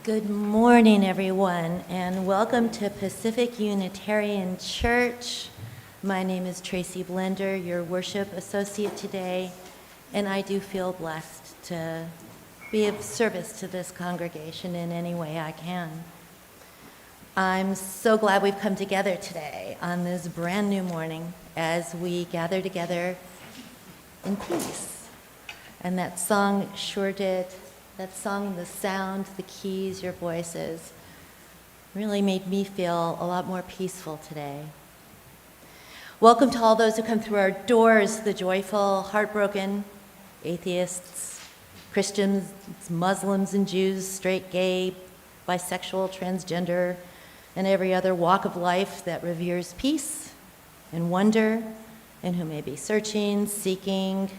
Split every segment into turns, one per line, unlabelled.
Good morning, everyone, and welcome to Pacific Unitarian Church. My name is Tracy Blender, your worship associate today, and I do feel blessed to be of service to this congregation in any way I can. I'm so glad we've come together today on this brand new morning as we gather together in peace. And that song sure did. That song, the sound, the keys, your voices, really made me feel a lot more peaceful today. Welcome to all those who come through our doors, the joyful, heartbroken, atheists, Christians, Muslims and Jews, straight, gay, bisexual, transgender, and every other walk of life that reveres peace and wonder, and who may be searching, seeking.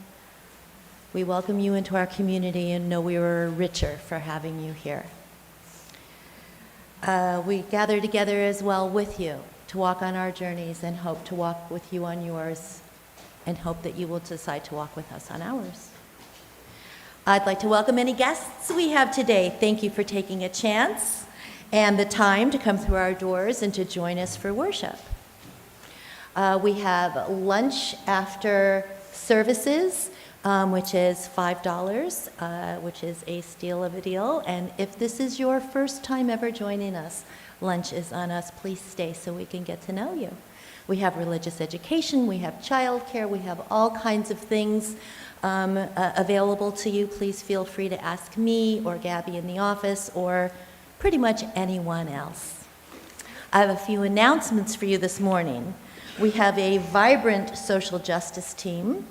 We welcome you into our community and know we were richer for having you here. We gather together as well with you to walk on our journeys and hope to walk with you on yours and hope that you will decide to walk with us on ours. I'd like to welcome any guests we have today. Thank you for taking a chance and the time to come through our doors and to join us for worship. We have lunch after services, which is $5, which is a steal of a deal. And if this is your first time ever joining us, lunch is on us. Please stay so we can get to know you. We have religious education, we have childcare, we have all kinds of things available to you. Please feel free to ask me or Gabby in the office or pretty much anyone else. I have a few announcements for you this morning. We have a vibrant social justice team,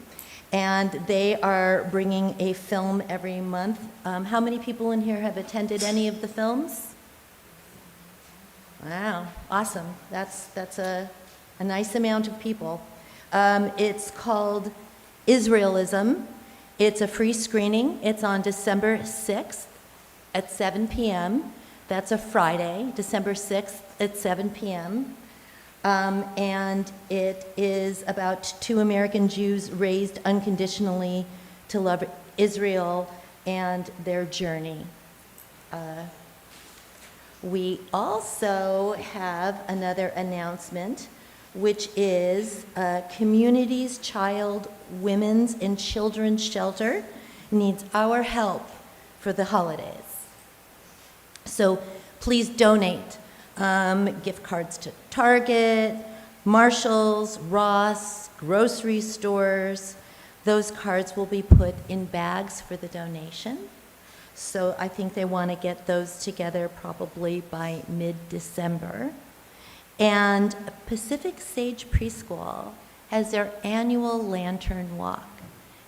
and they are bringing a film every month. How many people in here have attended any of the films? Wow, awesome. That's a nice amount of people. It's called Israelism. It's a free screening. It's on December 6th at 7 p.m. That's a Friday, December 6th at 7 p.m. And it is about two American Jews raised unconditionally to love Israel and their journey. We also have another announcement, which is Communities Child, Women's, and Children's Shelter needs our help for the holidays. So please donate. Gift cards to Target, Marshalls, Ross, grocery stores. Those cards will be put in bags for the donation. So I think they want to get those together probably by mid-December. And Pacific Sage Preschool has their annual lantern walk.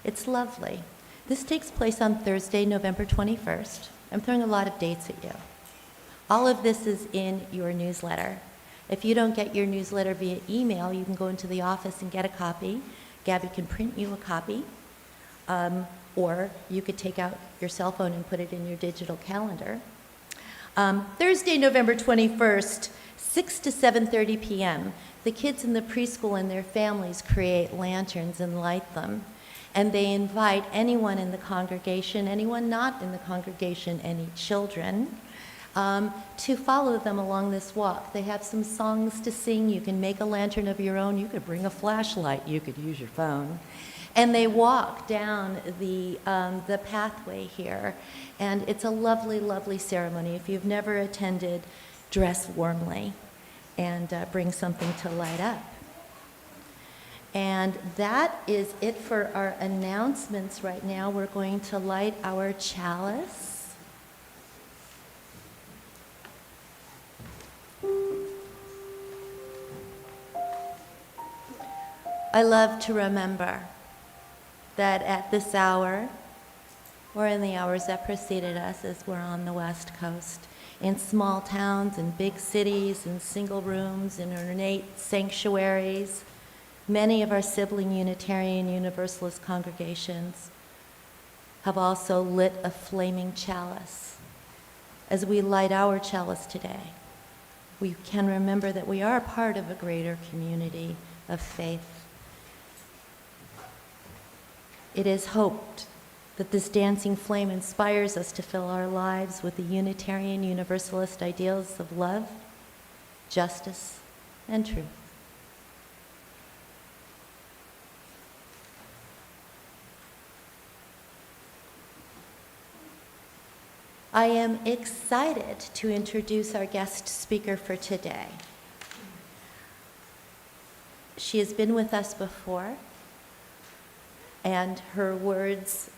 It's lovely. This takes place on Thursday, November 21st. I'm throwing a lot of dates at you. All of this is in your newsletter. If you don't get your newsletter via email, you can go into the office and get a copy. Gabby can print you a copy, or you could take out your cell phone and put it in your digital calendar. Thursday, November 21st, 6 to 7:30 p.m., the kids in the preschool and their families create lanterns and light them. And they invite anyone in the congregation, anyone not in the congregation, any children, to follow them along this walk. They have some songs to sing. You can make a lantern of your own. You could bring a flashlight. You could use your phone. And they walk down the pathway here. And it's a lovely, lovely ceremony. If you've never attended, dress warmly and bring something to light up. And that is it for our announcements right now. We're going to light our chalice. I love to remember that at this hour, or in the hours that preceded us as we're on the West Coast, in small towns and big cities and single rooms and ornate sanctuaries, many of our sibling Unitarian Universalist congregations have also lit a flaming chalice. As we light our chalice today, we can remember that we are part of a greater community of faith. It is hoped that this dancing flame inspires us to fill our lives with the Unitarian Universalist ideals of love, justice, and truth. I am excited to introduce our guest speaker for today. She has been with us before, and her words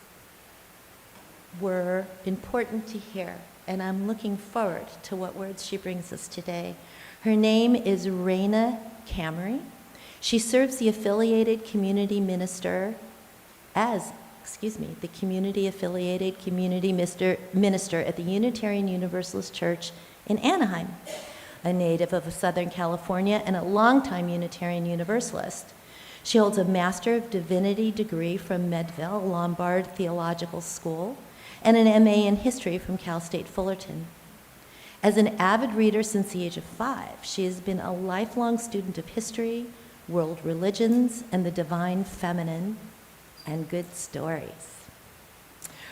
were important to hear, and I'm looking forward to what words she brings us today. Her name is Rayna. She serves the affiliated community minister the community-affiliated community minister at the Unitarian Universalist Church in Anaheim, a native of Southern California and a longtime Unitarian Universalist. She holds a Master of Divinity degree from Medville Lombard Theological School and an MA in History from Cal State Fullerton. As an avid reader since the age of 5, she has been a lifelong student of history, world religions, and the divine feminine, and good stories.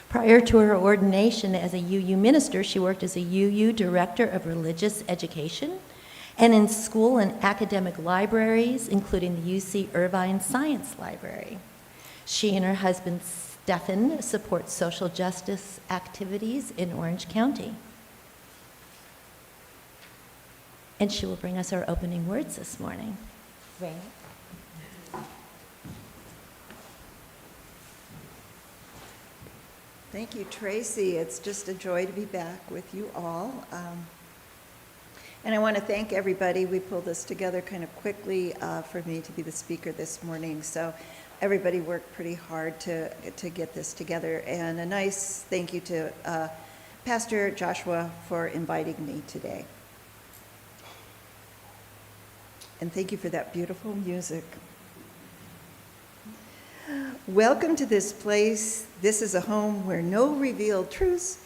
Prior to her ordination as a UU minister, she worked as a UU Director of Religious Education and in school and academic libraries, including the UC Irvine Science Library. She and her husband, Stefan, support social justice activities in Orange County. And she will bring us our opening words this morning. Rayna.
Thank you, Tracy. It's just a joy to be back with you all. And I want to thank everybody. We pulled this together kind of quickly for me to be the speaker this morning. So everybody worked pretty hard to get this together. And a nice thank you to Pastor Joshua for inviting me today. And thank you for that beautiful music. Welcome to this place. This is a home where no revealed truths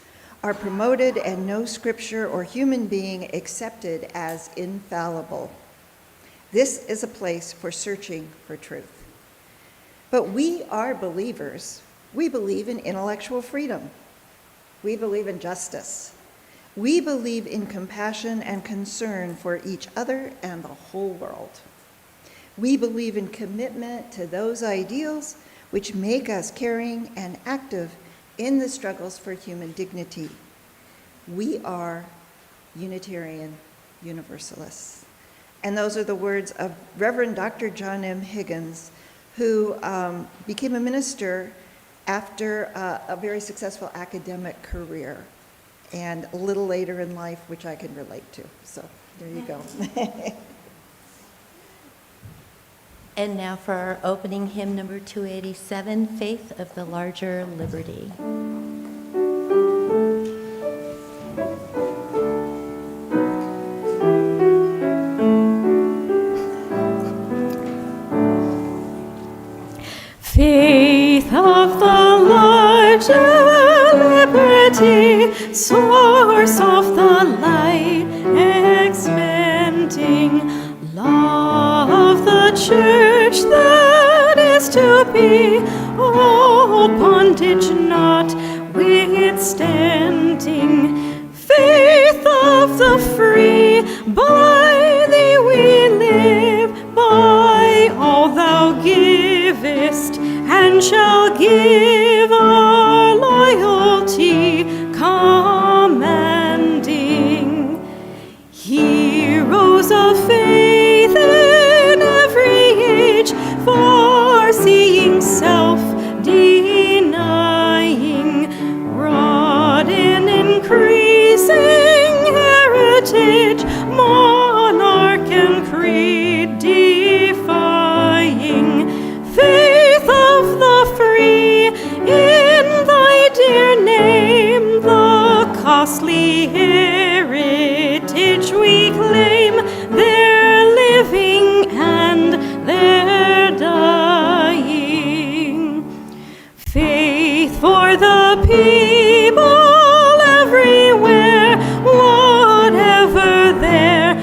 are promoted and no scripture or human being accepted as infallible. This is a place for searching for truth. But we are believers. We believe in intellectual freedom. We believe in justice. We believe in compassion and concern for each other and the whole world. We believe in commitment to those ideals which make us caring and active in the struggles for human dignity. We are Unitarian Universalists. And those are the words of Reverend Dr. John M. Higgins, who became a minister after a very successful academic career, and a little later in life, which I can relate to. So there you go.
And now for our opening hymn, number 287, Faith of the Larger Liberty.
Faith of the larger liberty, source of the light expanding, law of the church that is to be, old bondage not withstanding, faith of the free, by thee we live, by all thou givest, and shall give our loyalty commanding. Heroes of faith in every age, foreseeing self-denying, wrought in increasing heritage, monarch and creed defying, faith of the free, in thy dear name, the costly heritage we claim, their living and their dying. Faith for the people everywhere, whatever their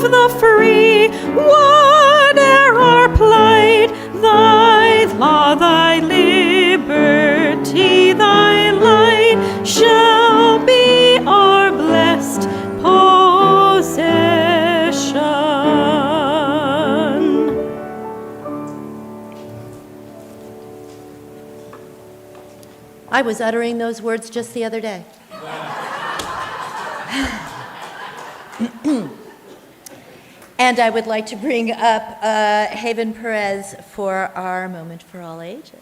the free, whate'er our plight, thy law, thy liberty, thy light shall be our blessed possession.
I was uttering those words just the other day. And I would like to bring up Haven Perez for our Moment for All Ages.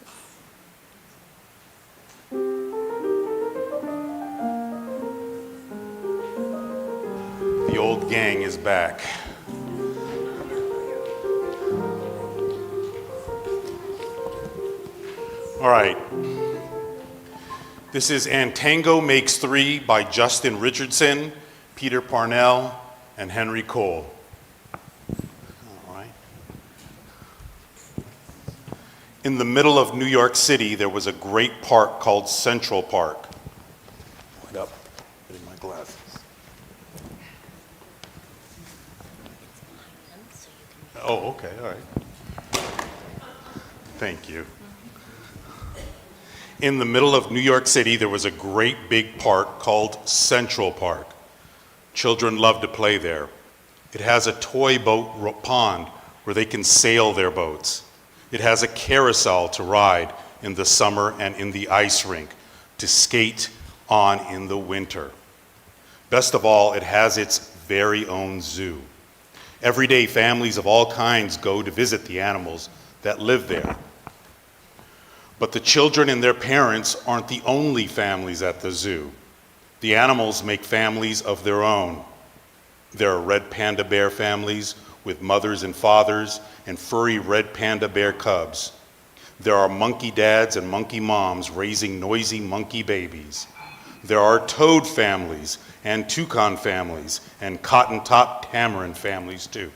The old gang is back. All right. This is And Tango Makes Three by Justin Richardson, Peter Parnell, and Henry Cole. All right. In the middle of New York City, there was a great park called Central Park. Wait up, getting my glasses. Oh, okay, all right. Thank you. In the middle of New York City, there was a great big park called Central Park. Children love to play there. It has a toy boat pond where they can sail their boats. It has a carousel to ride in the summer and in the ice rink to skate on in the winter. Best of all, it has its very own zoo. Every day, families of all kinds go to visit the animals that live there. But the children and their parents aren't the only families at the zoo. The animals make families of their own. There are red panda bear families with mothers and fathers and furry red panda bear cubs. There are monkey dads and monkey moms raising noisy monkey babies. There are toad families and toucan families and cotton-top tamarin families too.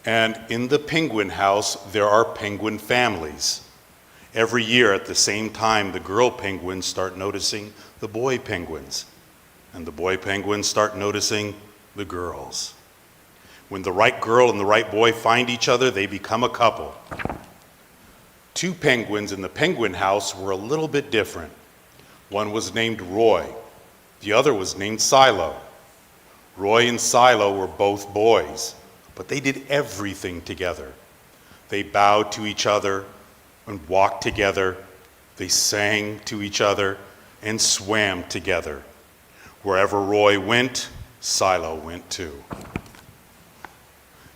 And in the penguin house, there are penguin families. Every year at the same time, the girl penguins start noticing the boy penguins, and the boy penguins start noticing the girls. When the right girl and the right boy find each other, they become a couple. Two penguins in the penguin house were a little bit different. One was named Roy. The other was named Silo. Roy and Silo were both boys, but they did everything together. They bowed to each other and walked together. They sang to each other and swam together. Wherever Roy went, Silo went too.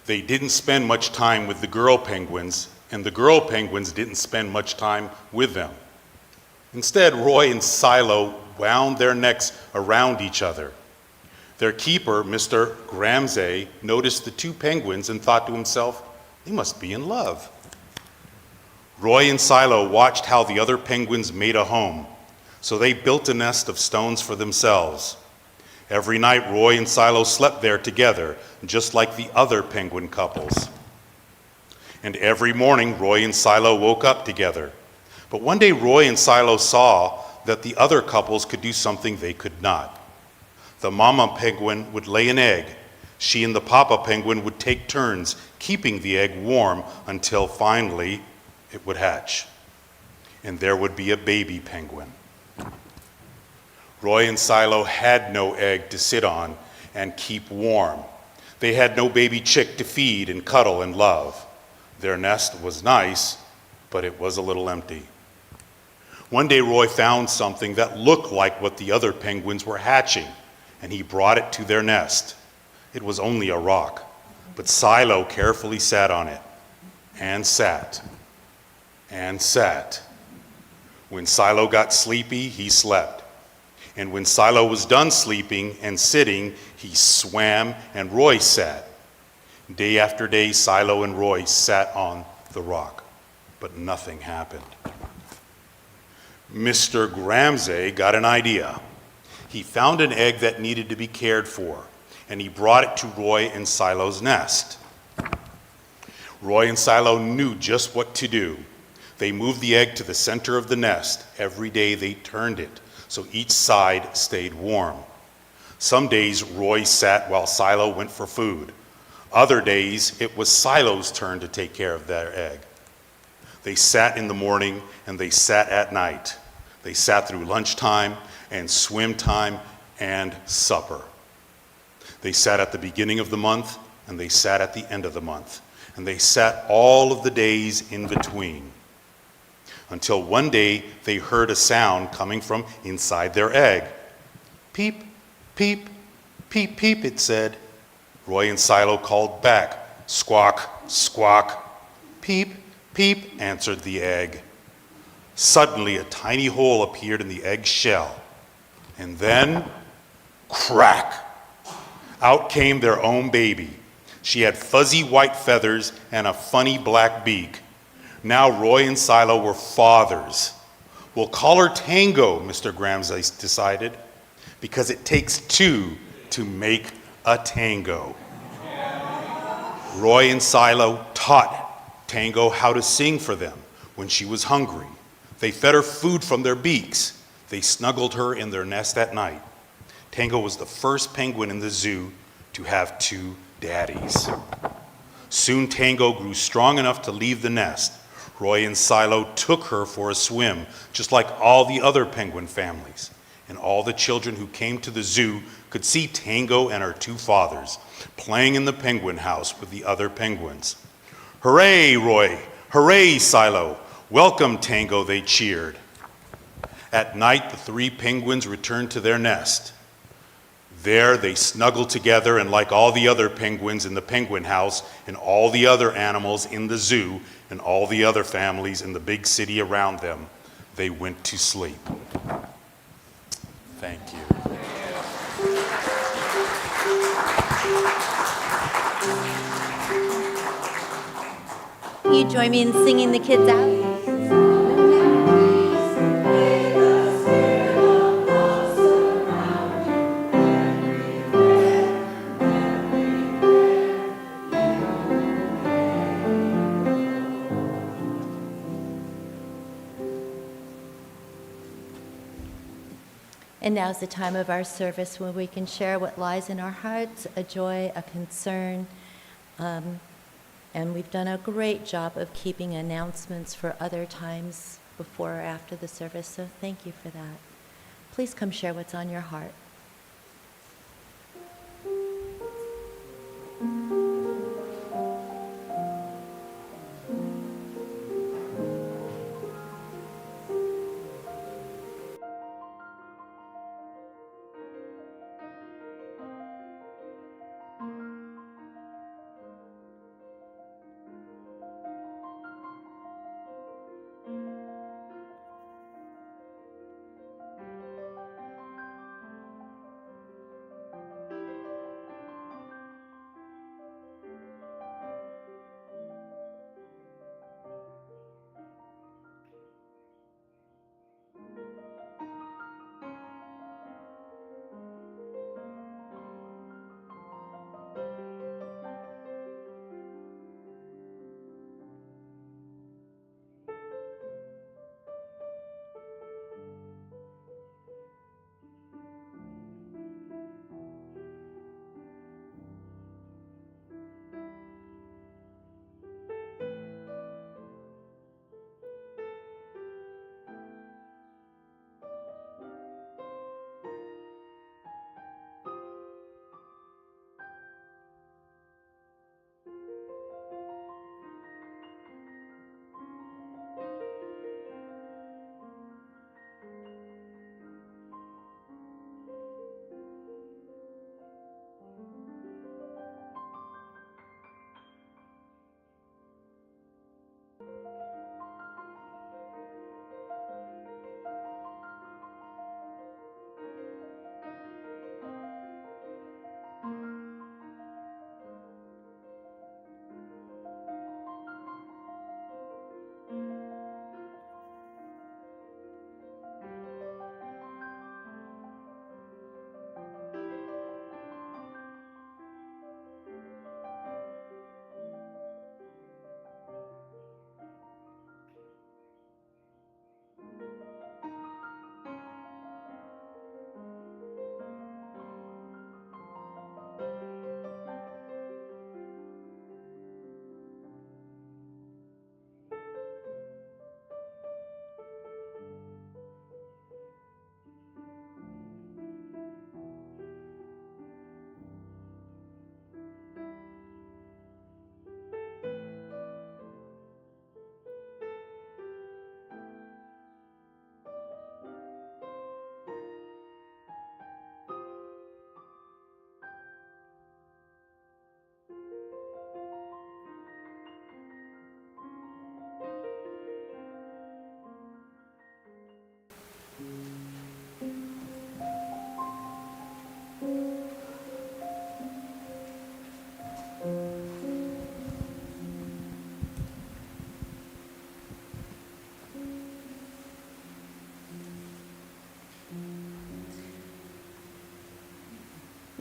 They didn't spend much time with the girl penguins, and the girl penguins didn't spend much time with them. Instead, Roy and Silo wound their necks around each other. Their keeper, Mr. Gramsay, noticed the two penguins and thought to himself, they must be in love. Roy and Silo watched how the other penguins made a home, so they built a nest of stones for themselves. Every night, Roy and Silo slept there together, just like the other penguin couples. And every morning, Roy and Silo woke up together. But one day, Roy and Silo saw that the other couples could do something they could not. The mama penguin would lay an egg. She and the papa penguin would take turns keeping the egg warm until finally it would hatch. And there would be a baby penguin. Roy and Silo had no egg to sit on and keep warm. They had no baby chick to feed and cuddle and love. Their nest was nice, but it was a little empty. One day, Roy found something that looked like what the other penguins were hatching, and he brought it to their nest. It was only a rock, but Silo carefully sat on it, and sat, and sat. When Silo got sleepy, he slept. And when Silo was done sleeping and sitting, he swam and Roy sat. Day after day, Silo and Roy sat on the rock, but nothing happened. Mr. Gramsay got an idea. He found an egg that needed to be cared for, and he brought it to Roy and Silo's nest. Roy and Silo knew just what to do. They moved the egg to the center of the nest. Every day they turned it, so each side stayed warm. Some days Roy sat while Silo went for food. Other days it was Silo's turn to take care of their egg. They sat in the morning and they sat at night. They sat through lunchtime and swim time and supper. They sat at the beginning of the month and they sat at the end of the month. And they sat all of the days in between. Until one day they heard a sound coming from inside their egg. Peep, peep, peep, peep, it said. Roy and Silo called back. Squawk, squawk. Peep, peep, answered the egg. Suddenly a tiny hole appeared in the egg shell. And then, crack! Out came their own baby. She had fuzzy white feathers and a funny black beak. Now Roy and Silo were fathers. We'll call her Tango, Mr. Gramsay decided, because it takes two to make a tango. Roy and Silo taught Tango how to sing for them when she was hungry. They fed her food from their beaks. They snuggled her in their nest at night. Tango was the first penguin in the zoo to have two daddies. Soon Tango grew strong enough to leave the nest. Roy and Silo took her for a swim, just like all the other penguin families. And all the children who came to the zoo could see Tango and her two fathers playing in the penguin house with the other penguins. Hooray, Roy! Hooray, Silo! Welcome, Tango, they cheered. At night, the three penguins returned to their nest. There they snuggled together, and like all the other penguins in the penguin house and all the other animals in the zoo and all the other families in the big city around them, they went to sleep. Thank you.
You join me in singing the kids out? And now's the time of our service when we can share what lies in our hearts, a joy, a concern. And we've done a great job of keeping announcements for other times before or after the service, so thank you for that. Please come share what's on your heart.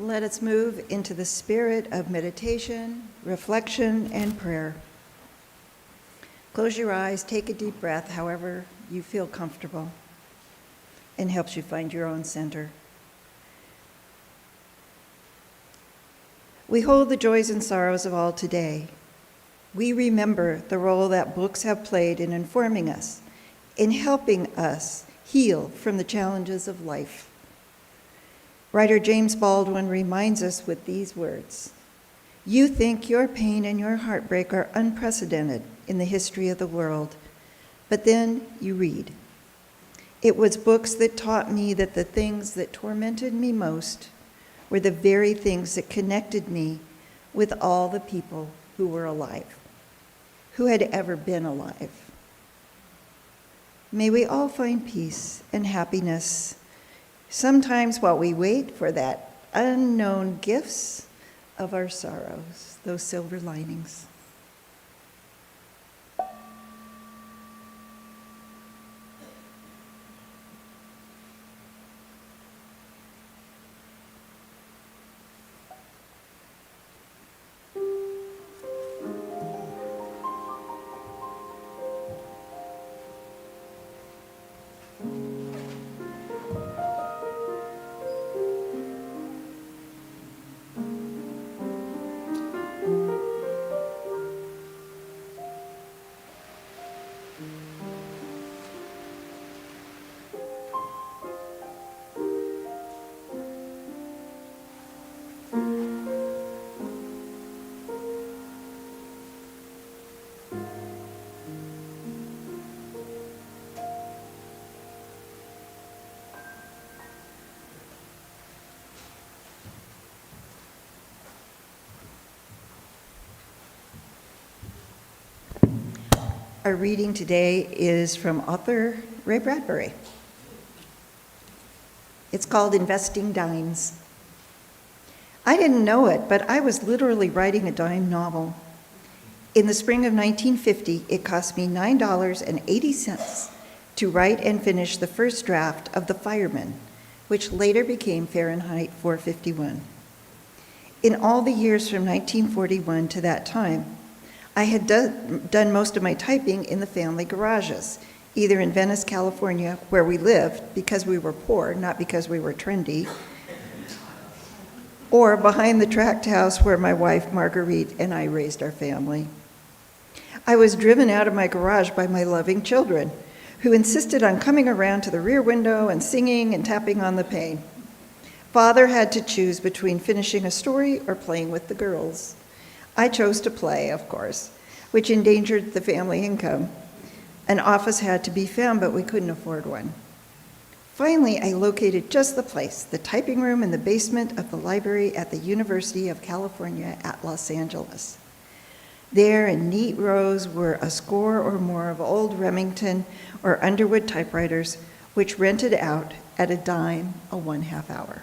Let us move into the spirit of meditation, reflection, and prayer. Close your eyes, take a deep breath, however you feel comfortable, and helps you find your own center. We hold the joys and sorrows of all today. We remember the role that books have played in informing us, in helping us heal from the challenges of life. Writer James Baldwin reminds us with these words: "You think your pain and your heartbreak are unprecedented in the history of the world, but then you read. It was books that taught me that the things that tormented me most were the very things that connected me with all the people who were alive, who had ever been alive." May we all find peace and happiness, sometimes while we wait for that unknown gifts of our sorrows, those silver linings. Our reading today is from author Ray Bradbury. It's called Investing Dimes. I didn't know it, but I was literally writing a dime novel. In the spring of 1950, it cost me $9.80 to write and finish the first draft of The Fireman, which later became Fahrenheit 451. In all the years from 1941 to that time, I had done most of my typing in the family garages, either in Venice, California, where we lived because we were poor, not because we were trendy, or behind the tract house where my wife, Marguerite, and I raised our family. I was driven out of my garage by my loving children, who insisted on coming around to the rear window and singing and tapping on the pane. Father had to choose between finishing a story or playing with the girls. I chose to play, of course, which endangered the family income. An office had to be found, but we couldn't afford one. Finally, I located just the place, the typing room in the basement of the library at the University of California at Los Angeles. There, in neat rows, were a score or more of old Remington or Underwood typewriters, which rented out at a dime a 1/2 hour.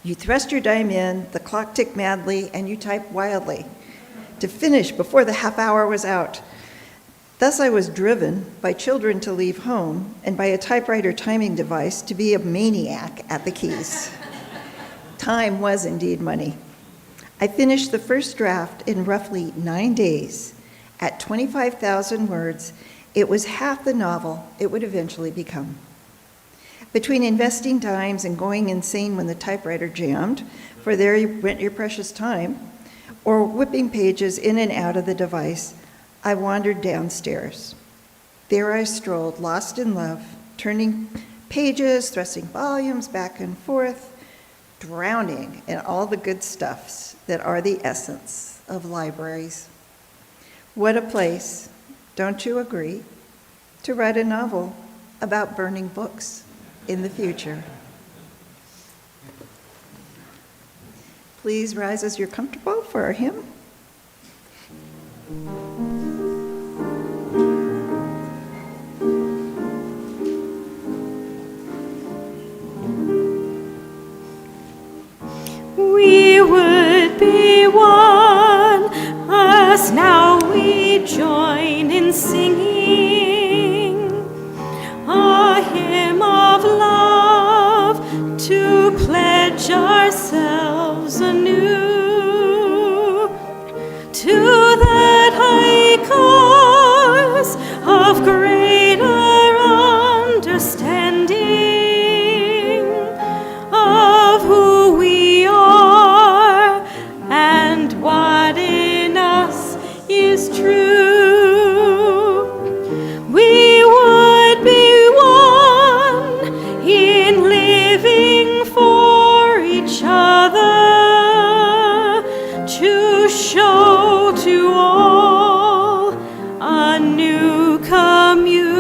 You thrust your dime in, the clock ticked madly, and you typed wildly to finish before the half hour was out. Thus I was driven by children to leave home and by a typewriter timing device to be a maniac at the keys. Time was indeed money. I finished the first draft in roughly 9 days. At 25,000 words, it was half the novel it would eventually become. Between investing dimes and going insane when the typewriter jammed, for there you went your precious time, or whipping pages in and out of the device, I wandered downstairs. There I strolled, lost in love, turning pages, thrusting volumes back and forth, drowning in all the good stuffs that are the essence of libraries. What a place, don't you agree, to write a novel about burning books in the future. Please rise as you're comfortable for our hymn.
We would be one, as now we join in singing a hymn of love to pledge pledge ourselves anew to that high cause of greater understanding of who we are and what in us is true. We would be one in living for each other to show to all a new community.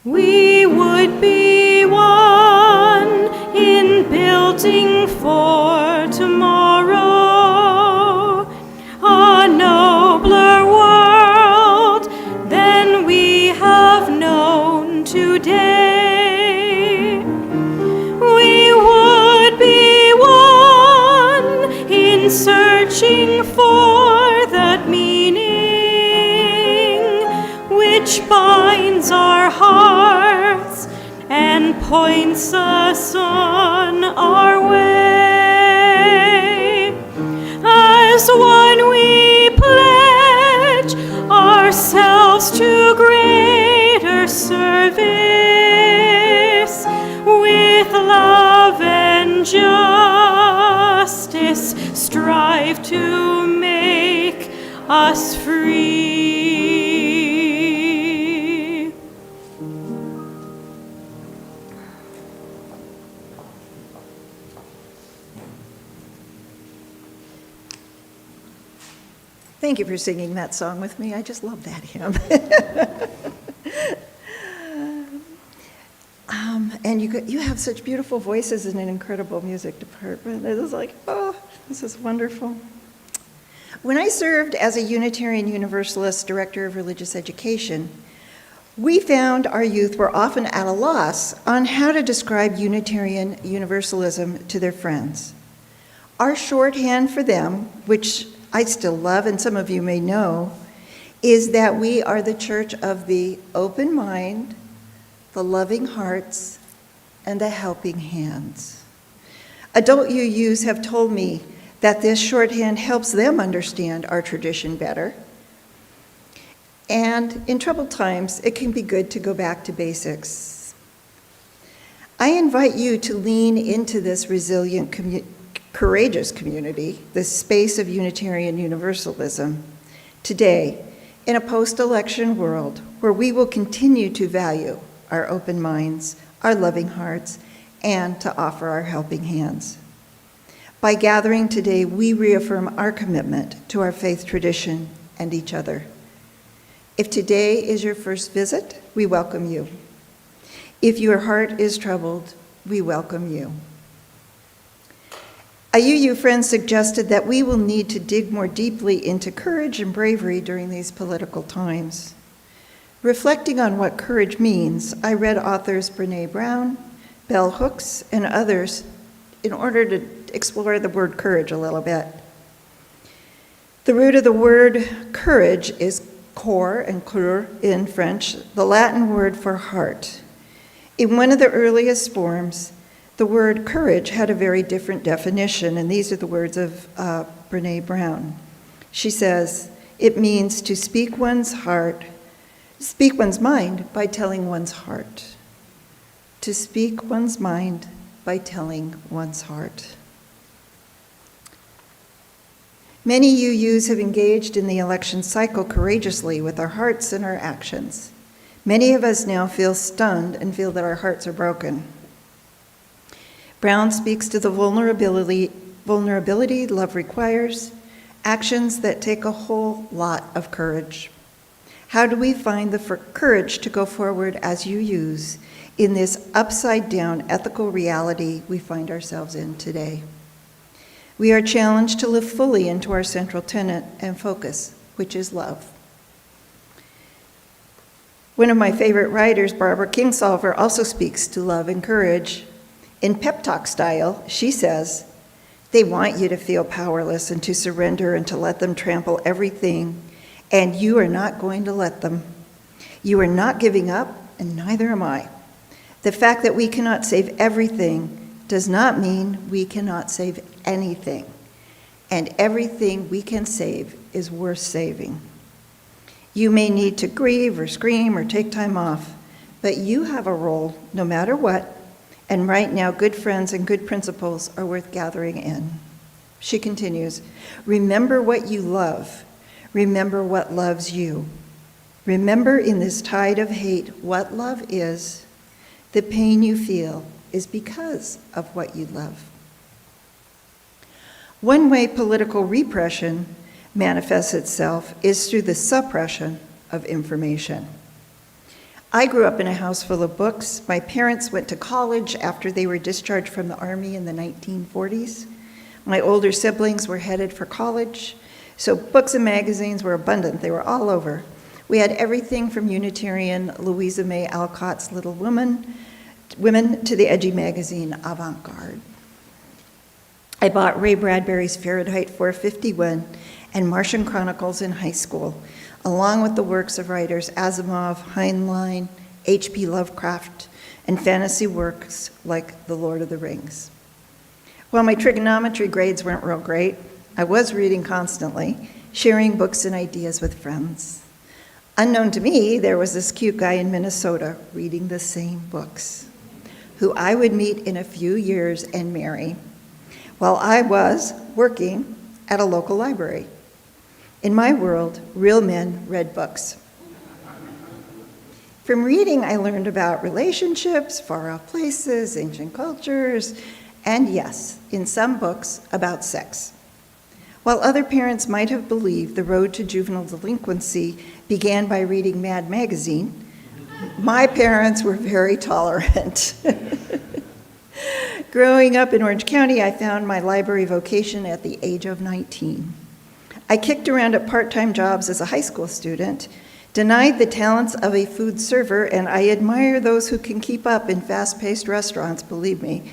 We would be one in building for tomorrow a nobler world than we have known today. We would be one in searching for that meaning which binds our hearts and points us on our way. As one we pledge ourselves to greater service with love and justice, strive to make us free.
Thank you for singing that song with me. I just love that hymn. And you have such beautiful voices and an incredible music department. It was like, oh, this is wonderful. When I served as a Unitarian Universalist Director of Religious Education, we found our youth were often at a loss on how to describe Unitarian Universalism to their friends. Our shorthand for them, which I still love and some of you may know, is that we are the church of the open mind, the loving hearts, and the helping hands. Adult UUs have told me that this shorthand helps them understand our tradition better. And in troubled times, it can be good to go back to basics. I invite you to lean into this resilient, courageous community, this space of Unitarian Universalism, today in a post-election world where we will continue to value our open minds, our loving hearts, and to offer our helping hands. By gathering today, we reaffirm our commitment to our faith tradition and each other. If today is your first visit, we welcome you. If your heart is troubled, we welcome you. A UU friend suggested that we will need to dig more deeply into courage and bravery during these political times. Reflecting on what courage means, I read authors Brene Brown, Bell Hooks, and others in order to explore the word courage a little bit. The root of the word courage is cor and cœur in French, the Latin word for heart. In one of the earliest forms, the word courage had a very different definition, and these are the words of Brene Brown. She says, it means to speak one's mind by telling one's heart. To speak one's mind by telling one's heart. Many UUs have engaged in the election cycle courageously with our hearts and our actions. Many of us now feel stunned and feel that our hearts are broken. Brown speaks to the vulnerability love requires, actions that take a whole lot of courage. How do we find the courage to go forward as UUs in this upside-down ethical reality we find ourselves in today? We are challenged to live fully into our central tenet and focus, which is love. One of my favorite writers, Barbara Kingsolver, also speaks to love and courage. In pep talk style, she says, they want you to feel powerless and to surrender and to let them trample everything, and you are not going to let them. You are not giving up, and neither am I. The fact that we cannot save everything does not mean we cannot save anything. And everything we can save is worth saving. You may need to grieve or scream or take time off, but you have a role no matter what, and right now good friends and good principles are worth gathering in. She continues, remember what you love. Remember what loves you. Remember in this tide of hate what love is. The pain you feel is because of what you love. One way political repression manifests itself is through the suppression of information. I grew up in a house full of books. My parents went to college after they were discharged from the Army in the 1940s. My older siblings were headed for college, so books and magazines were abundant. They were all over. We had everything from Unitarian Louisa May Alcott's Little Women to the edgy magazine Avant-Garde. I bought Ray Bradbury's Fahrenheit 451 and Martian Chronicles in high school, along with the works of writers Asimov, Heinlein, H.P. Lovecraft, and fantasy works like The Lord of the Rings. While my trigonometry grades weren't real great, I was reading constantly, sharing books and ideas with friends. Unknown to me, there was this cute guy in Minnesota reading the same books, who I would meet in a few years and marry, while I was working at a local library. In my world, real men read books. From reading, I learned about relationships, far-off places, ancient cultures, and yes, in some books, about sex. While other parents might have believed the road to juvenile delinquency began by reading Mad Magazine, my parents were very tolerant. Growing up in Orange County, I found my library vocation at the age of 19. I kicked around at part-time jobs as a high school student, denied the talents of a food server, and I admire those who can keep up in fast-paced restaurants, believe me.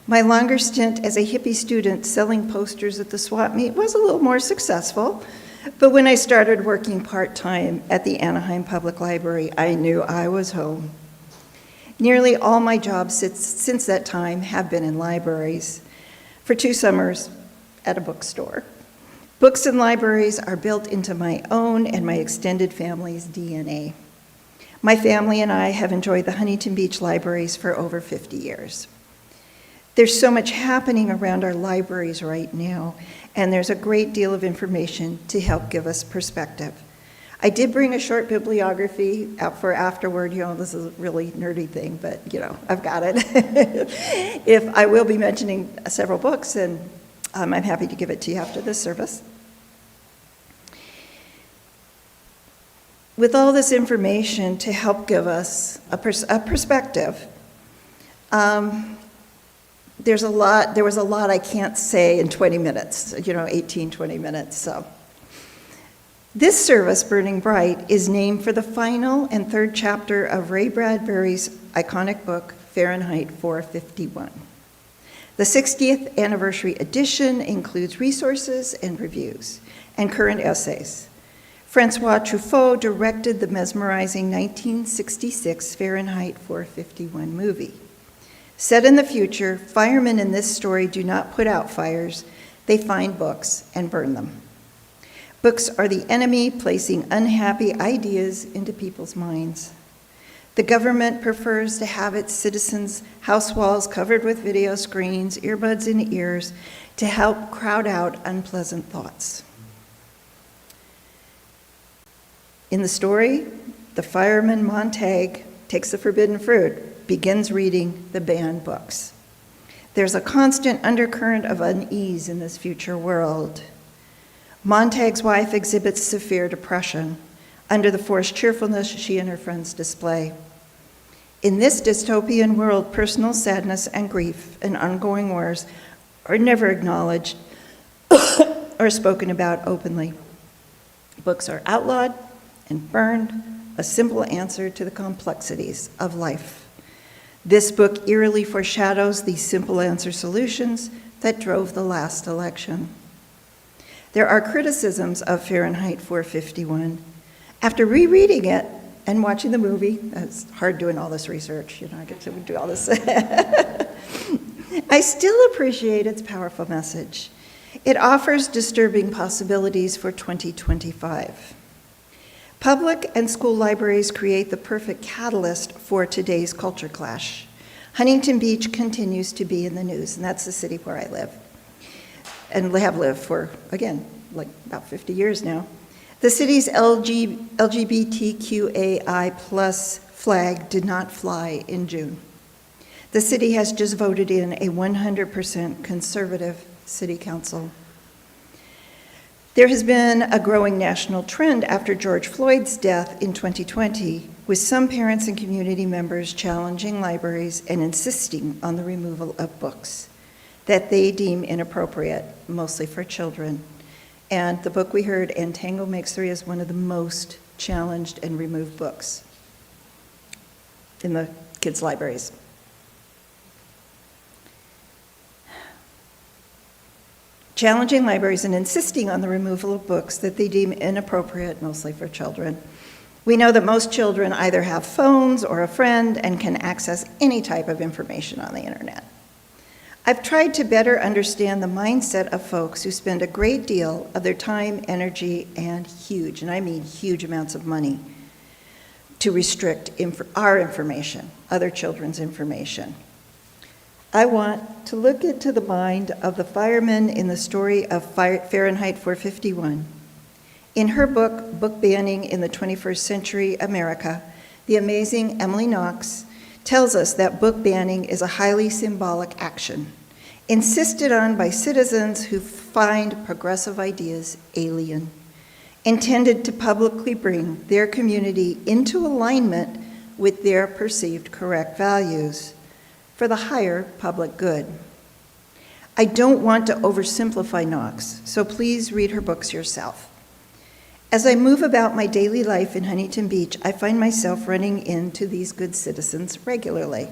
My longer stint as a hippie student selling posters at the swap meet was a little more successful, but when I started working part-time at the Anaheim Public Library, I knew I was home. Nearly all my jobs since that time have been in libraries. For 2 summers, at a bookstore. Books and libraries are built into my own and my extended family's DNA. My family and I have enjoyed the Huntington Beach libraries for over 50 years. There's so much happening around our libraries right now, and there's a great deal of information to help give us perspective. I did bring a short bibliography out for afterward. This is a really nerdy thing, but I've got it. If I will be mentioning several books, and I'm happy to give it to you after this service. With all this information to help give us a perspective, there was a lot I can't say in 20 minutes, 18, 20 minutes, so. This service, Burning Bright, is named for the final and 3rd chapter of Ray Bradbury's iconic book, Fahrenheit 451. The 60th anniversary edition includes resources and reviews and current essays. Francois Truffaut directed the mesmerizing 1966 Fahrenheit 451 movie. Set in the future, firemen in this story do not put out fires, they find books and burn them. Books are the enemy, placing unhappy ideas into people's minds. The government prefers to have its citizens' house walls covered with video screens, earbuds in ears, to help crowd out unpleasant thoughts. In the story, the fireman Montag takes the forbidden fruit, begins reading the banned books. There's a constant undercurrent of unease in this future world. Montag's wife exhibits severe depression under the forced cheerfulness she and her friends display. In this dystopian world, personal sadness and grief and ongoing wars are never acknowledged or spoken about openly. Books are outlawed and burned, a simple answer to the complexities of life. This book eerily foreshadows the simple answer solutions that drove the last election. There are criticisms of Fahrenheit 451. After rereading it, and watching the movie. It's hard doing all this research, I get to do all this. I still appreciate its powerful message. It offers disturbing possibilities for 2025. Public and school libraries create the perfect catalyst for today's culture clash. Huntington Beach continues to be in the news, and that's the city where I live, and have lived for, again, like about 50 years now. The city's LGBTQAI plus flag did not fly in June. The city has just voted in a 100% conservative city council. There has been a growing national trend after George Floyd's death in 2020, with some parents and community members challenging libraries and insisting on the removal of books that they deem inappropriate, mostly for children. And the book we heard, And Tango Makes Three, is one of the most challenged and removed books in the kids' libraries. Challenging libraries and insisting on the removal of books that they deem inappropriate, mostly for children. We know that most children either have phones or a friend and can access any type of information on the internet. I've tried to better understand the mindset of folks who spend a great deal of their time, energy, and huge, and I mean huge amounts of money, to restrict our information, other children's information. I want to look into the mind of the fireman in the story of Fahrenheit 451. In her book, Book Banning in the 21st Century America, the amazing Emily Knox tells us that book banning is a highly symbolic action, insisted on by citizens who find progressive ideas alien, intended to publicly bring their community into alignment with their perceived correct values for the higher public good. I don't want to oversimplify Knox, so please read her books yourself. As I move about my daily life in Huntington Beach, I find myself running into these good citizens regularly.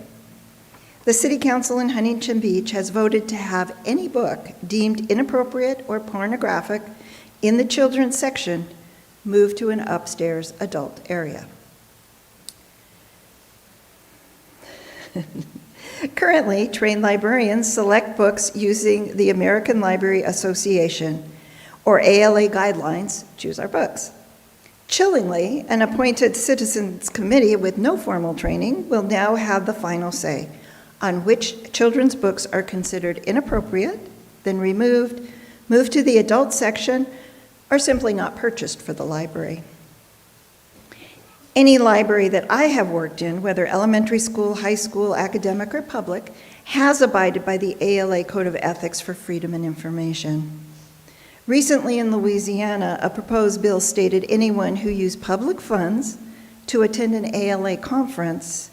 The City Council in Huntington Beach has voted to have any book deemed inappropriate or pornographic in the children's section move to an upstairs adult area. Currently, trained librarians select books using the American Library Association or ALA guidelines, choose our books. Chillingly, an appointed citizens committee with no formal training will now have the final say on which children's books are considered inappropriate, then removed, moved to the adult section, or simply not purchased for the library. Any library that I have worked in, whether elementary school, high school, academic, or public, has abided by the ALA Code of Ethics for Freedom and Information. Recently in Louisiana, a proposed bill stated anyone who used public funds to attend an ALA conference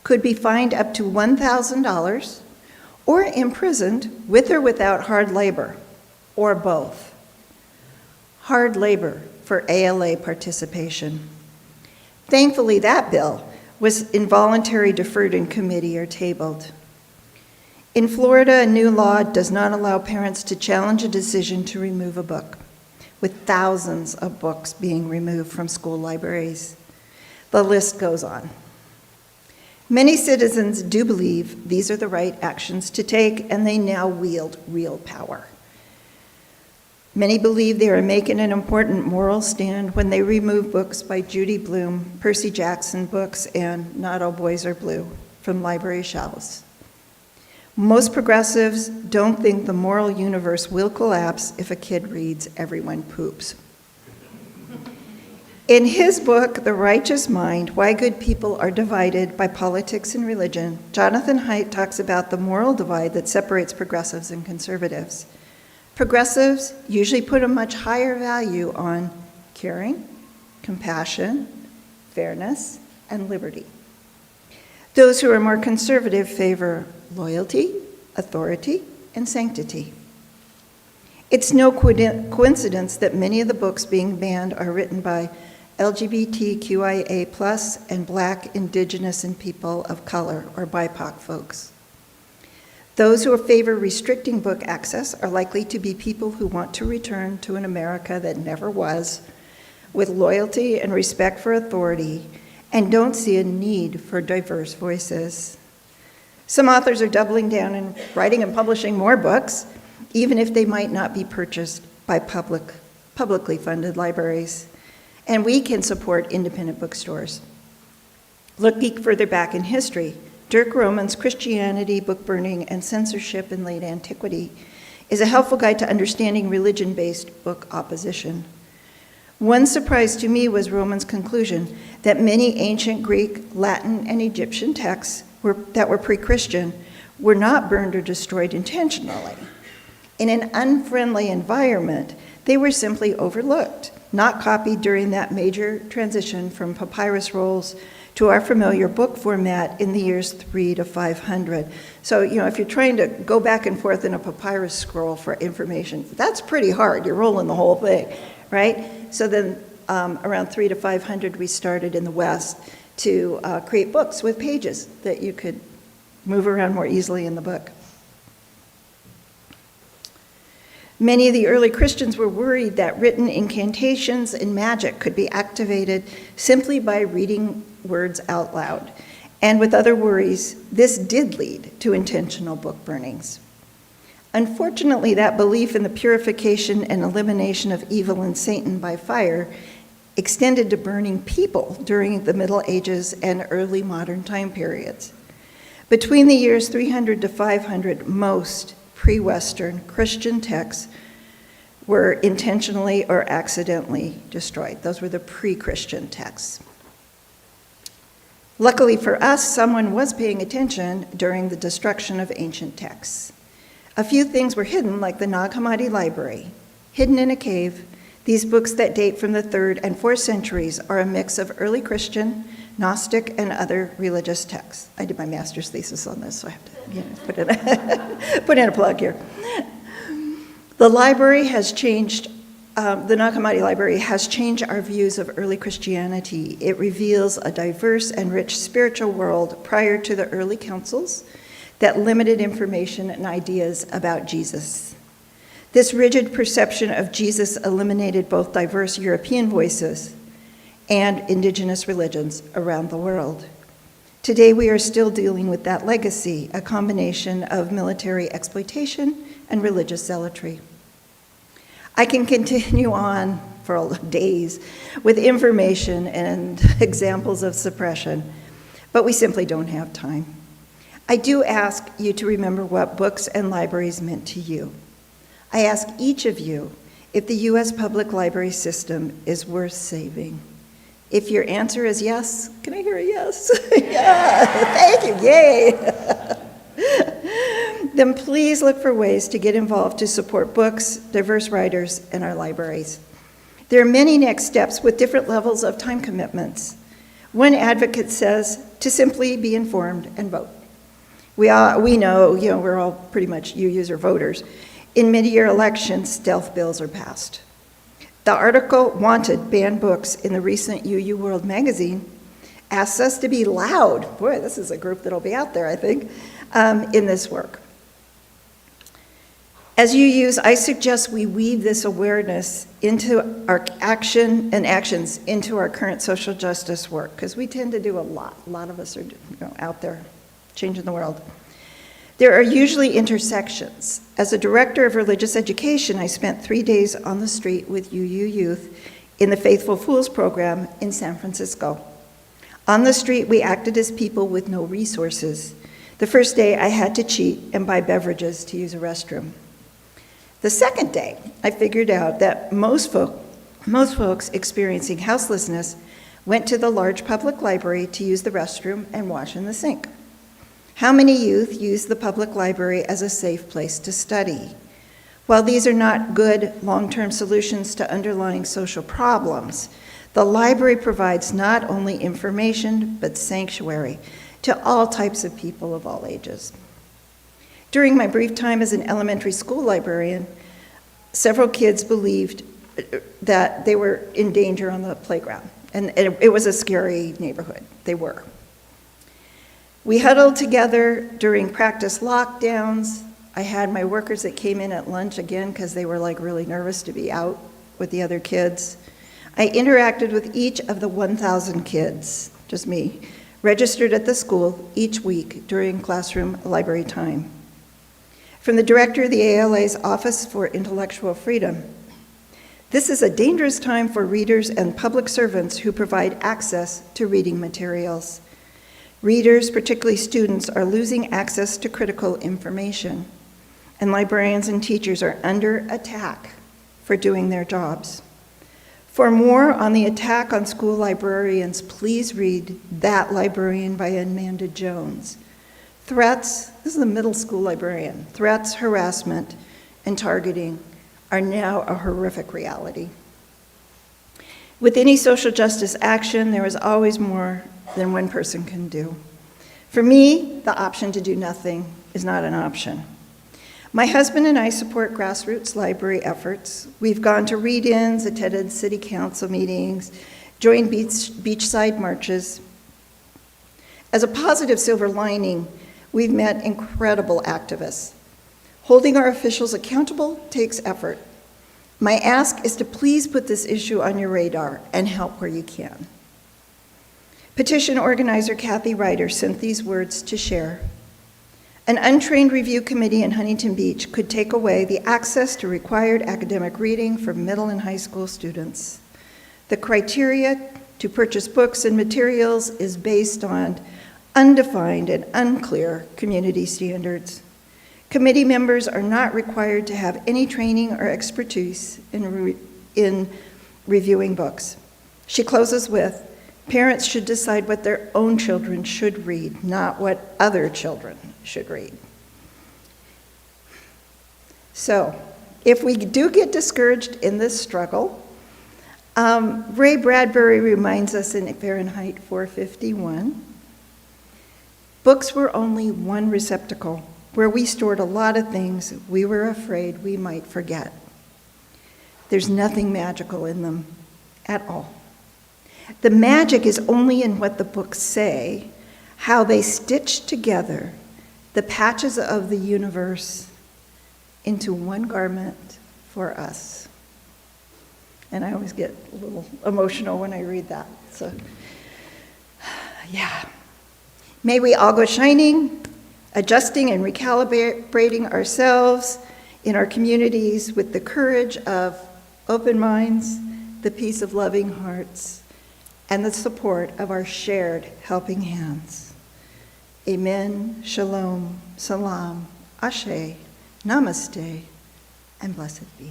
could be fined up to $1,000 or imprisoned with or without hard labor, or both. Hard labor for ALA participation. Thankfully, that bill was involuntarily deferred in committee or tabled. In Florida, a new law does not allow parents to challenge a decision to remove a book, with thousands of books being removed from school libraries. The list goes on. Many citizens do believe these are the right actions to take, and they now wield real power. Many believe they are making an important moral stand when they remove books by Judy Blume, Percy Jackson books, and Not All Boys Are Blue from library shelves. Most progressives don't think the moral universe will collapse if a kid reads Everyone Poops. In his book, The Righteous Mind, Why Good People Are Divided by Politics and Religion, Jonathan Haidt talks about the moral divide that separates progressives and conservatives. Progressives usually put a much higher value on caring, compassion, fairness, and liberty. Those who are more conservative favor loyalty, authority, and sanctity. It's no coincidence that many of the books being banned are written by LGBTQIA+ and Black, Indigenous, and people of color, or BIPOC folks. Those who favor restricting book access are likely to be people who want to return to an America that never was, with loyalty and respect for authority, and don't see a need for diverse voices. Some authors are doubling down and writing and publishing more books, even if they might not be purchased by publicly funded libraries. And we can support independent bookstores. Looking further back in history, Dirk Roman's Christianity, Book Burning, and Censorship in Late Antiquity is a helpful guide to understanding religion-based book opposition. One surprise to me was Roman's conclusion that many ancient Greek, Latin, and Egyptian texts that were pre-Christian were not burned or destroyed intentionally. In an unfriendly environment, they were simply overlooked, not copied during that major transition from papyrus rolls to our familiar book format in the years 300 to 500. So, if you're trying to go back and forth in a papyrus scroll for information, that's pretty hard. You're rolling the whole thing, right? So then around 300 to 500, we started in the West to create books with pages that you could move around more easily in the book. Many of the early Christians were worried that written incantations and magic could be activated simply by reading words out loud. And with other worries, this did lead to intentional book burnings. Unfortunately, that belief in the purification and elimination of evil and Satan by fire extended to burning people during the Middle Ages and early modern time periods. Between the years 300 to 500, most pre-Western Christian texts were intentionally or accidentally destroyed. Those were the pre-Christian texts. Luckily for us, someone was paying attention during the destruction of ancient texts. A few things were hidden, like the Nag Hammadi library. Hidden in a cave, these books that date from the 3rd and 4th centuries are a mix of early Christian, Gnostic, and other religious texts. I did my master's thesis on this, so I have to put in a plug here. The library has changed, the Nag Hammadi library has changed our views of early Christianity. It reveals a diverse and rich spiritual world prior to the early councils that limited information and ideas about Jesus. This rigid perception of Jesus eliminated both diverse European voices and indigenous religions around the world. Today, we are still dealing with that legacy, a combination of military exploitation and religious zealotry. I can continue on for days with information and examples of suppression, but we simply don't have time. I do ask you to remember what books and libraries meant to you. I ask each of you if the U.S. public library system is worth saving. If your answer is yes, can I hear a yes? Yeah, thank you, yay. Then please look for ways to get involved to support books, diverse writers, and our libraries. There are many next steps with different levels of time commitments. One advocate says to simply be informed and vote. We know, we're all pretty much user voters. In mid-year elections, stealth bills are passed. The article Wanted Banned Books in the recent UU World magazine asks us to be loud. Boy, this is a group that'll be out there, I think, in this work. As UUs, I suggest we weave this awareness into our actions into our current social justice work, because we tend to do a lot. A lot of us are out there changing the world. There are usually intersections. As a director of religious education, I spent 3 days on the street with UU youth in the Faithful Fools program in San Francisco. On the street, we acted as people with no resources. The first day, I had to cheat and buy beverages to use a restroom. The second day, I figured out that most folks experiencing houselessness went to the large public library to use the restroom and wash in the sink. How many youth use the public library as a safe place to study? While these are not good long-term solutions to underlying social problems, the library provides not only information, but sanctuary to all types of people of all ages. During my brief time as an elementary school librarian, several kids believed that they were in danger on the playground, and it was a scary neighborhood. They were. We huddled together during practice lockdowns. I had my workers that came in at lunch again because they were really nervous to be out with the other kids. I interacted with each of the 1,000 kids just me, registered at the school each week during classroom library time. From the director of the ALA's Office for Intellectual Freedom, this is a dangerous time for readers and public servants who provide access to reading materials. Readers, particularly students, are losing access to critical information, and librarians and teachers are under attack for doing their jobs. For more on the attack on school librarians, please read That Librarian by Amanda Jones. Threats, this is a middle school librarian, threats, harassment, and targeting are now a horrific reality. With any social justice action, there is always more than one person can do. For me, the option to do nothing is not an option. My husband and I support grassroots library efforts. We've gone to read-ins, attended city council meetings, joined beachside marches. As a positive silver lining, we've met incredible activists. Holding our officials accountable takes effort. My ask is to please put this issue on your radar and help where you can. Petition organizer Kathy Ryder sent these words to share. An untrained review committee in Huntington Beach could take away the access to required academic reading for middle and high school students. The criteria to purchase books and materials is based on undefined and unclear community standards. Committee members are not required to have any training or expertise in reviewing books. She closes with, parents should decide what their own children should read, not what other children should read. So, if we do get discouraged in this struggle, Ray Bradbury reminds us in Fahrenheit 451, books were only one receptacle where we stored a lot of things we were afraid we might forget. There's nothing magical in them at all. The magic is only in what the books say, how they stitch together the patches of the universe into one garment for us. And I always get a little emotional when I read that. So, yeah. May we all go shining, adjusting and recalibrating ourselves in our communities with the courage of open minds, the peace of loving hearts, and the support of our shared helping hands. Amen, shalom, salam, ashe, namaste, and blessed be.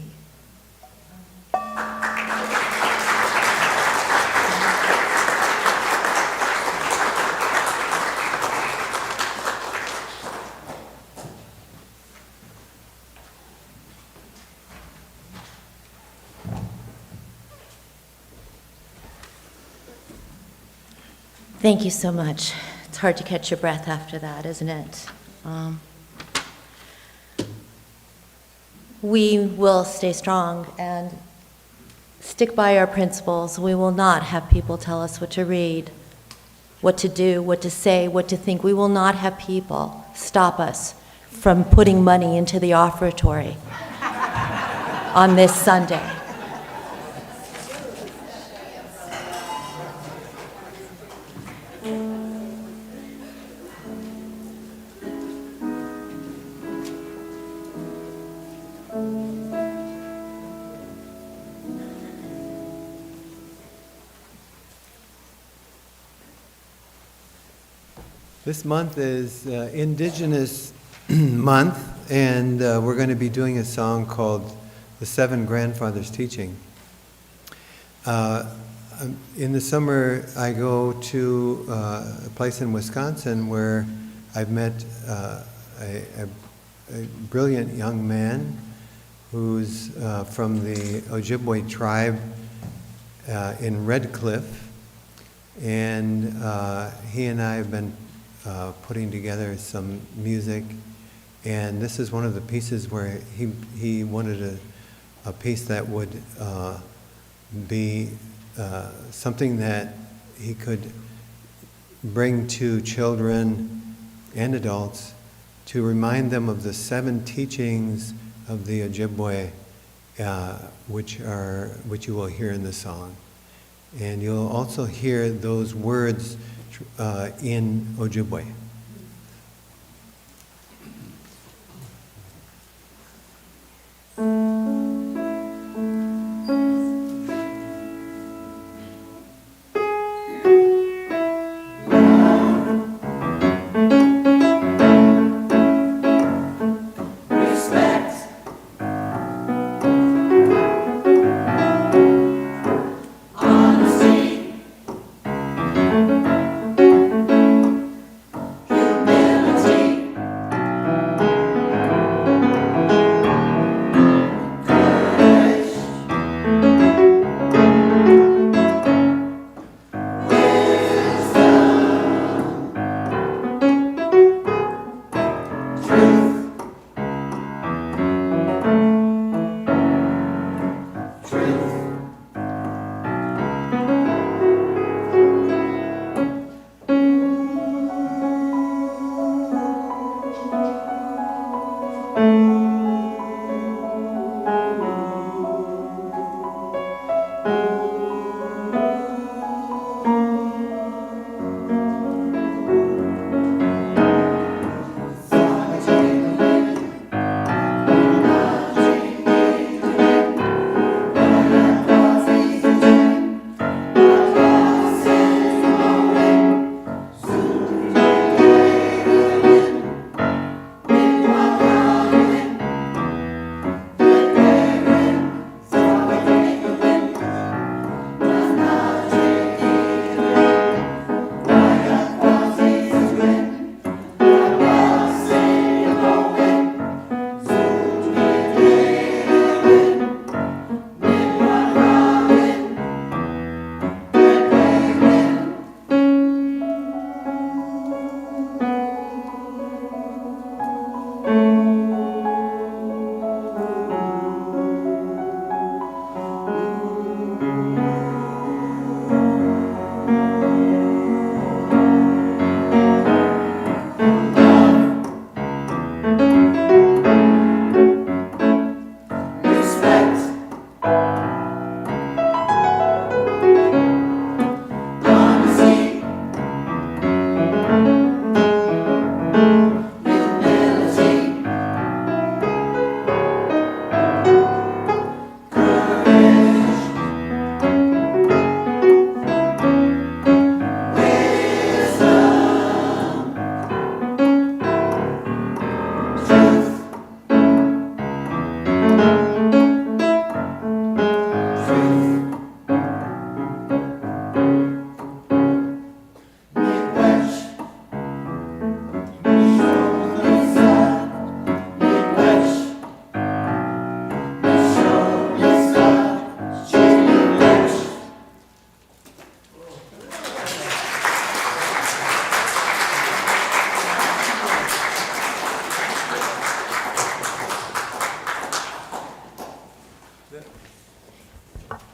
Thank you so much. It's hard to catch your breath after that, isn't it? We will stay strong and stick by our principles. We will not have people tell us what to read, what to do, what to say, what to think. We will not have people stop us from putting money into the offertory on this Sunday.
This month is Indigenous Month, and we're going to be doing a song called The Seven Grandfathers Teaching. In the summer, I go to a place in Wisconsin where I've met a brilliant young man who's from the Ojibwe tribe in Red Cliff, and he and I have been putting together some music, and this is one of the pieces where he wanted a piece that would be something that he could bring to children and adults to remind them of the 7 teachings of the Ojibwe, which you will hear in the song. And you'll also hear those words in Ojibwe.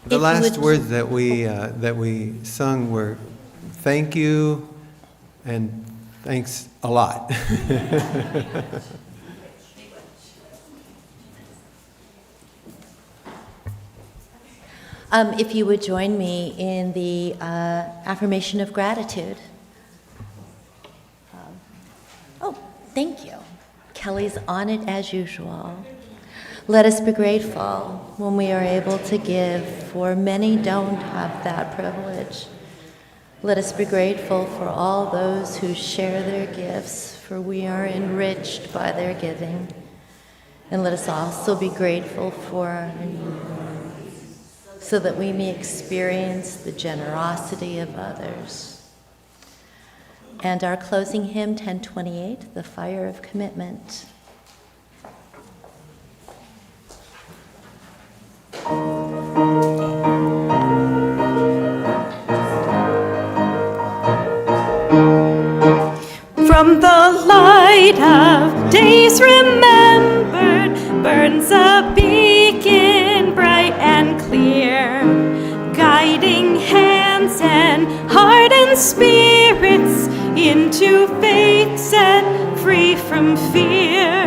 The
If you
last
would-
words that we sung were thank you and thanks a lot.
If you would join me in the affirmation of gratitude. Oh, thank you. Kelly's on it as usual. Let us be grateful when we are able to give, for many don't have that privilege. Let us be grateful for all those who share their gifts, for we are enriched by their giving. And let us also be grateful for, so that we may experience the generosity of others. And our closing hymn, 1028, The Fire of Commitment.
From the light of days remembered burns a beacon bright and clear, guiding hands and heart and spirits into faith set free from fear.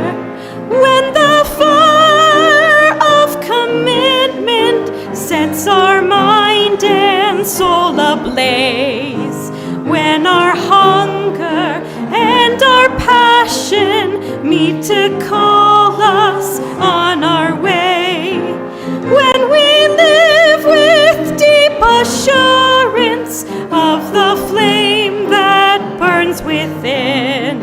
When the fire of commitment sets our mind and soul ablaze. When our hunger and our passion meet to call us on our way. When we live with deep assurance of the flame that burns within,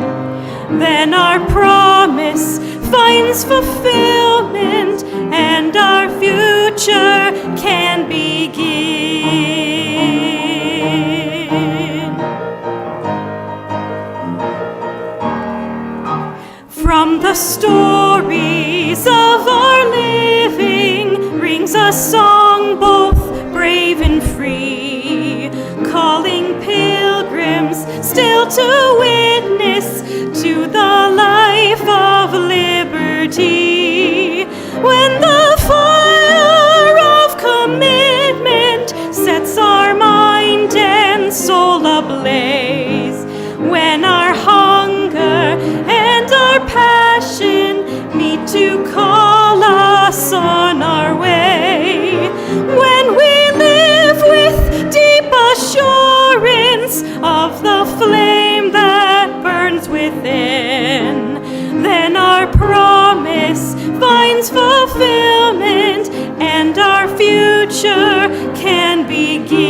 then our promise finds fulfillment and our future can begin. From the stories of our living rings a song both brave and free, calling pilgrims still to witness to the life of liberty. When the fire of commitment sets our mind and soul ablaze, when our hunger and our passion meet to call us on our way, when we live with deep assurance of the flame that burns within, then our promise finds fulfillment and our future can begin.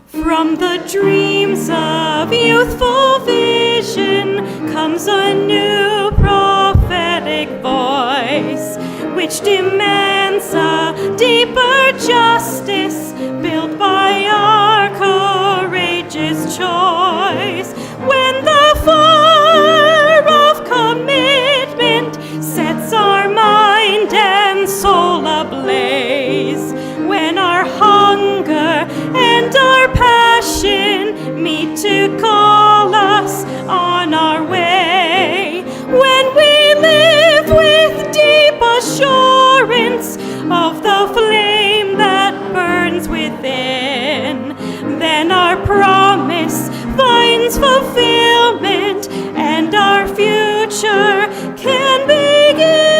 From the dreams of youthful vision comes a new prophetic voice, which demands a deeper justice built by our courageous choice. When the fire of commitment sets our mind and soul ablaze, when our hunger and our passion meet to call us on our way, when we live with deep assurance of the flame that burns within, then our promise finds fulfillment and our future can begin.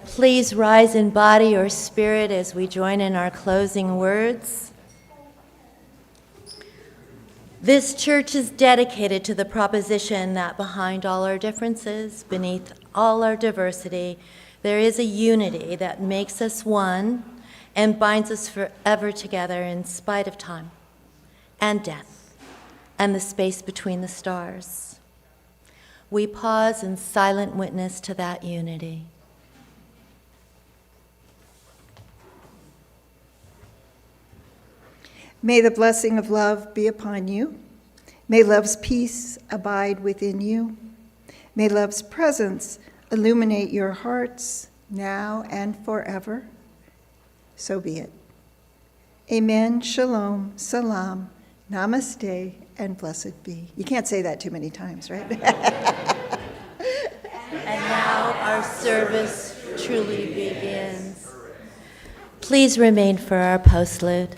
Please rise in body or spirit as we join in our closing words. This church is dedicated to the proposition that behind all our differences, beneath all our diversity, there is a unity that makes us one and binds us forever together in spite of time and death and the space between the stars. We pause in silent witness to that unity.
May the blessing of love be upon you. May love's peace abide within you. May love's presence illuminate your hearts now and forever. So be it. Amen, shalom, salam, namaste, and blessed be. You can't say that too many times, right?
And now our service truly begins. Please remain for our postlude.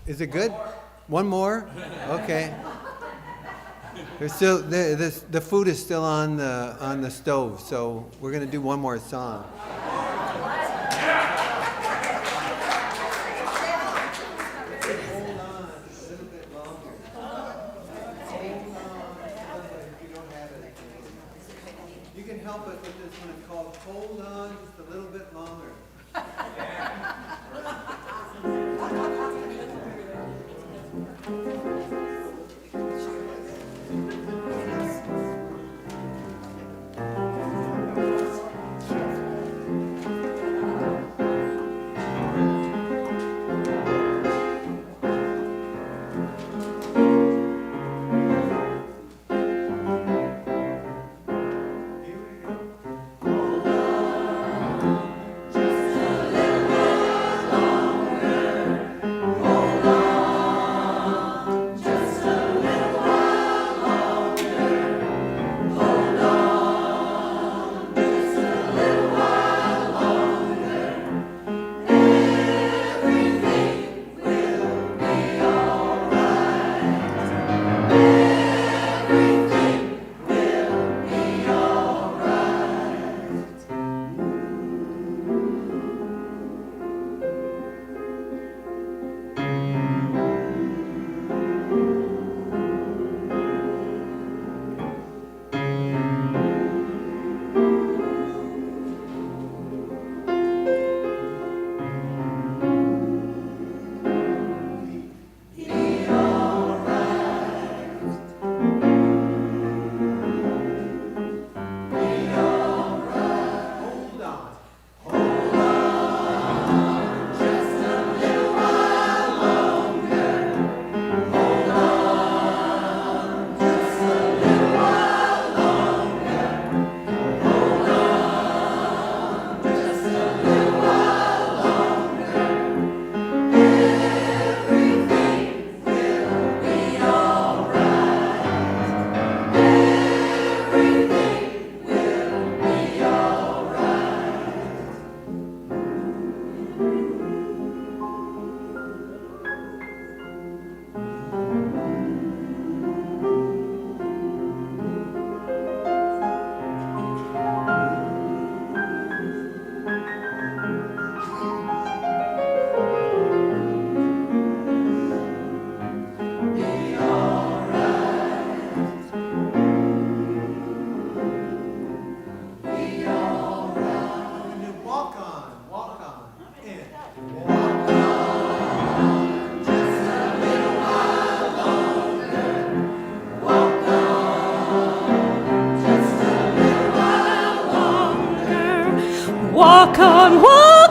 Is it good? One more? Okay. There's still, the food is still on the stove, so we're going to do one more song. You can help us with this one. It's called Hold On Just a Little Bit Longer.
Walk on, walk